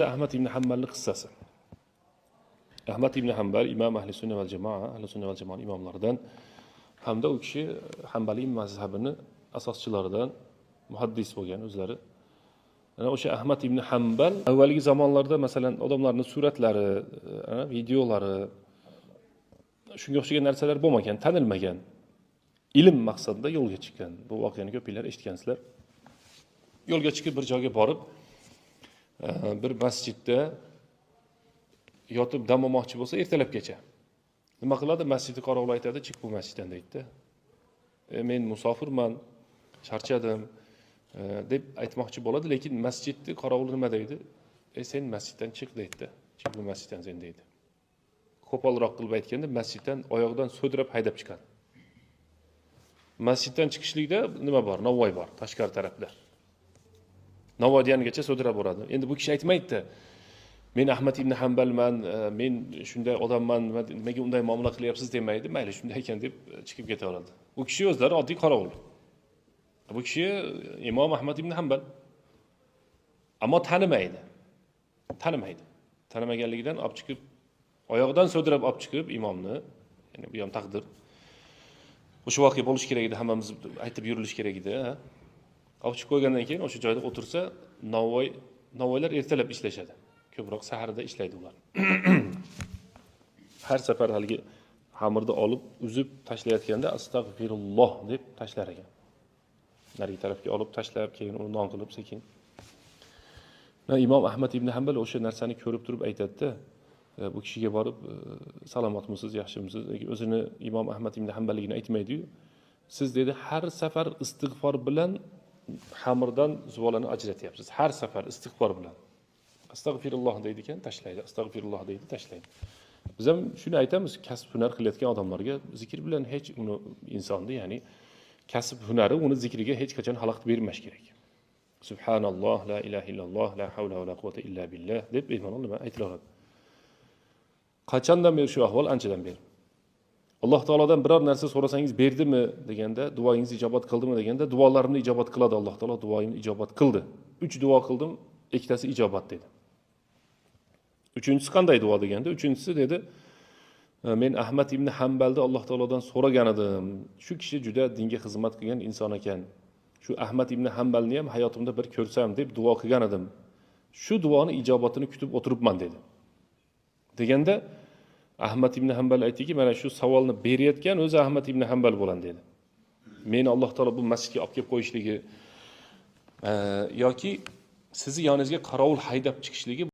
Ahmad ibn Hanbalning qissasi. Ahmad ibn Hanbal imom ahli sunna va jamoa imomlaridan hamda u kishi Hanbaliy mazhabini asoschilaridan muhaddis bo'lgan o'zlari. Ana o'sha Ahmad ibn Hanbal avvalgi zamonlarda masalan odamlarning suratlari, videolari shunga o'xshagan narsalar bo'lmagan, tanilmagan. Ilm maqsadida yo'lga chiqqan. Bu voqeani ko'plar eshitgansizlar. Yo'lga chiqib bir joyga borib bir masjidda yotib dam olmoqchi bo'lsa ertalabgacha. Nima qiladi? Masjidni qorovul aytadi, "Chiq bu masjiddan" deydi. Men musofirman, charchadim deb aytmoqchi bo'ladi, lekin masjidni qorovul nima deydi? Sen masjiddan chiq deydi. Chiq bu masjiddan sen deydi. Qo'polroq qilib aytganda masjiddan oyoqdan so'dirab haydab chiqadi. Masjiddan chiqishlikda nima bor? Navoiy bor, tashqari tarafda. Navoiydangacha so'dirab boradi. Endi bu kishi aytmaydi. Men Ahmad ibn Hanbalman, men shunday odamman, nimaga unday muomala qilyapsiz demaydi. Mayli, shunday ekan deb chiqib ketaveradi. Bu kishi o'zlari oddiy qorovul. Bu kishi Imom Ahmad ibn Hanbal. Ammo tanimaydi. Tanimaganligidan olib chiqib, oyoqdan so'dirab olib chiqib imomni, ya'ni bu ham taqdir. O'sha voqea bo'lish kerak edi, hammamiz aytib yurilish kerak edi. Olib chiqib qo'ygandan keyin o'sha joyda o'tirsa, Navoiylar ertalab ishlashadi. Ko'proq saharda ishlaydi ular. Har safar haligi xamirni olib, uzib tashlayotganda astag'firulloh deb tashlar ekan. Narigi tarafga olib tashlab, keyin uni non qilib sekin. Imom Ahmad ibn Hanbal o'sha narsani ko'rib turib aytadi-da, bu kishiga borib, "Salomatmisiz, yaxshimisiz?" O'zini Imom Ahmad ibn Hanballigini aytmaydi-yu. Siz dedi, har safar istig'for bilan xamirdan zuvolani ajratyapsiz. Har safar istig'for bilan. Astag'firulloh deydi ekan, tashlaydi. Astag'firulloh deydi, tashlaydi. Biz ham shuni aytamiz, kasb hunar qilayotgan odamlarga zikr bilan hech uni insonni, ya'ni kasb hunari uni zikriga hech qachon xalaqit bermash kerak. Subhanalloh, la ilaha illalloh, la havla va la quwwata illa billah deb bemalol nima aytilaveradi. Qachondan beri shu ahvol? Anchadan beri. Alloh taolodan biror narsa so'rasangiz berdimi deganda, duoingizni ijobat qildimi deganda, duolarimni ijobat qiladi Alloh taolo, duoimni ijobat qildi. 3 duo qildim, ikkitasi ijobat dedi. Uchinchisi qanday duo deganda, uchinchisi dedi, men Ahmad ibn Hanbalni Alloh taolodan so'ragan edim. Shu kishi juda dinga xizmat qilgan inson ekan. Shu Ahmad ibn Hanbalni ham hayotimda bir ko'rsam deb duo qilgan edim. Shu duoni ijobatini kutib o'tiribman dedi. Deganda Ahmad ibn Hanbal aytdiki, mana shu savolni berayotgan o'zi Ahmad ibn Hanbal bo'lan dedi. Meni Alloh taolo bu masjidga olib kelib qo'yishligi yoki sizni yoningizga qorovul haydab chiqishligi